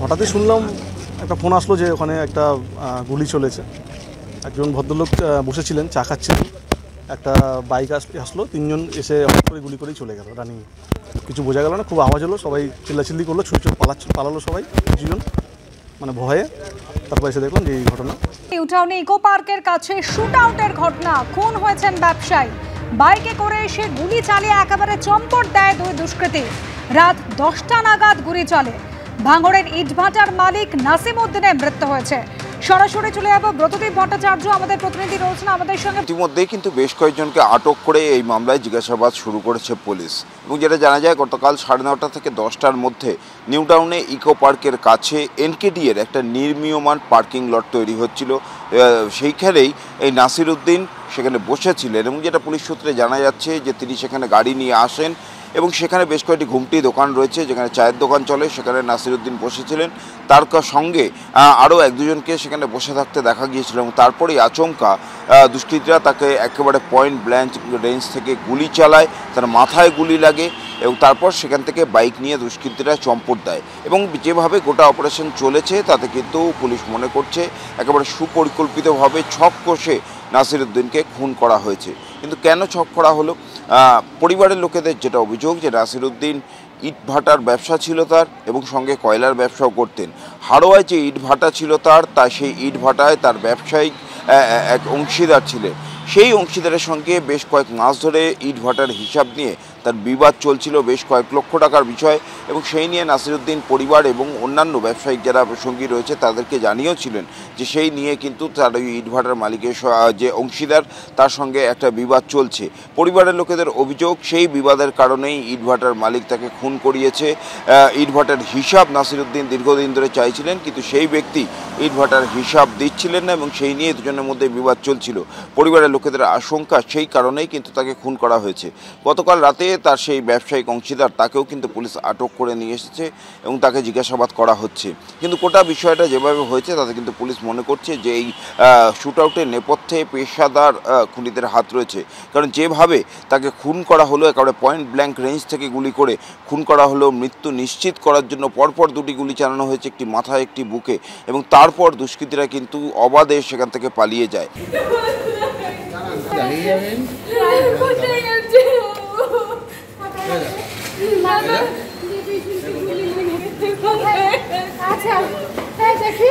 হঠাৎই শুনলাম একটা ফোন আসলো যে ওখানে একটা গুলি চলেছে। একজন ভদ্রলোক বসেছিলেন, চা খাচ্ছিলেন, একটা বাইক আসলো, তিনজন এসে হঠাৎ করে গুলি করেই চলে গেল রানিং। কিছু বোঝা গেল না, খুব আওয়াজ হলো, সবাই চিল্লাচিল্লি করলো, ছুটে পালালো সবাই, কিছুজন মানে ভয়ে। তারপর এসে দেখলাম যে এই ঘটনা। নিউ টাউনে ইকো পার্কের কাছে শুট আউটের ঘটনা, খুন হয়েছেন ব্যবসায়ী। বাইকে করে এসে গুলি চালিয়ে একেবারে চম্পট দেয় দুই দুষ্কৃতী। রাত 10টা নাগাদ গুলি চলে। ভাঙড়ের ইটভাটার মালিক নাসিম উদ্দিনের মৃত্যু হয়েছে। সরাসরি চলে যাব, ব্রতদীপ ভট্টাচার্য আমাদের প্রতিনিধি রয়েছেন আমাদের সঙ্গে। ইতিমধ্যেই কিন্তু বেশ কয়েকজনকে আটক করে এই মামলায় জিজ্ঞাসাবাদ শুরু করেছে পুলিশ। এবং যেটা জানা যায়, গতকাল 9:30 থেকে 10টার মধ্যে নিউ টাউনে ইকো পার্কের কাছে এনকেডি এর একটা নির্মীয়মান পার্কিং লট তৈরি হচ্ছিল। সেইখানেই এই নাসির উদ্দিন সেখানে বসেছিলেন এবং যেটা পুলিশ সূত্রে জানা যাচ্ছে যে তিনি সেখানে গাড়ি নিয়ে আসেন এবং সেখানে বেশ কয়েকটি ঘুমটি দোকান রয়েছে, যেখানে চায়ের দোকান চলে, সেখানে নাসির উদ্দিন বসেছিলেন। তার সঙ্গে আরও এক দুজনকে সেখানে বসে থাকতে দেখা গিয়েছিল এবং তারপরেই আচমকা দুষ্কৃতীরা তাকে একেবারে পয়েন্ট ব্ল্যাঙ্ক রেঞ্জ থেকে গুলি চালায়, তার মাথায় গুলি লাগে এবং তারপর সেখান থেকে বাইক নিয়ে দুষ্কৃতীরা চম্পট দেয়। এবং যেভাবে গোটা অপারেশন চলেছে তাতে কিন্তু পুলিশ মনে করছে একেবারে সুপরিকল্পিতভাবে ছক কষে নাসির উদ্দিনকে খুন করা হয়েছে। কিন্তু কেন ছক করা হলো? পরিবারের লোকেদের যেটা অভিযোগ যে নাসির উদ্দিন ইটভাটার ব্যবসা ছিল তার এবং সঙ্গে কয়লার ব্যবসাও করতেন। হাড়োয়ায় যে ইটভাটা ছিল তার, সেই ইটভাটায় তার ব্যবসায়িক এক অংশীদার ছিলেন। সেই অংশীদারের সঙ্গে বেশ কয়েক মাস ধরে ইটভাটার হিসাব নিয়ে তার বিবাদ চলছিল, বেশ কয়েক লক্ষ টাকার বিষয়। এবং সেই নিয়ে নাসির উদ্দিন পরিবার এবং অন্যান্য ব্যবসায়িক যারা সঙ্গী রয়েছে তাদেরকে জানিয়েছিলেন যে সেই নিয়ে কিন্তু তার ওই ইটভাটার মালিকের যে অংশীদার তার সঙ্গে একটা বিবাদ চলছে। পরিবারের লোকেদের অভিযোগ সেই বিবাদের কারণেই ইটভাটার মালিক তাকে খুন করিয়েছে। ইটভাটার হিসাব নাসির উদ্দিন দীর্ঘদিন ধরে চাইছিলেন, কিন্তু সেই ব্যক্তি ইটভাটার হিসাব দিচ্ছিলেন না এবং সেই নিয়ে দুজনের মধ্যে বিবাদ চলছিল। পরিবারের লোকেদের আশঙ্কা সেই কারণেই কিন্তু তাকে খুন করা হয়েছে। গতকাল রাতে তার সেই ব্যবসায়িক অংশীদার তাকেও কিন্তু পুলিশ আটক করে নিয়ে এসেছে এবং তাকে জিজ্ঞাসাবাদ করা হচ্ছে। কিন্তু গোটা বিষয়টা যেভাবে হয়েছে তাতে কিন্তু পুলিশ মনে করছে যে এই শুট আউটের নেপথ্যে পেশাদার খুনিদের হাত রয়েছে। কারণ যেভাবে তাকে খুন করা হলো, একেবারে পয়েন্ট ব্ল্যাঙ্ক রেঞ্জ থেকে গুলি করে খুন করা হলো, মৃত্যু নিশ্চিত করার জন্য পরপর দুটি গুলি চালানো হয়েছে, একটি মাথায় একটি বুকে, এবং তারপর দুষ্কৃতীরা কিন্তু অবাধে সেখান থেকে পালিয়ে যায়। আচ্ছা দেখি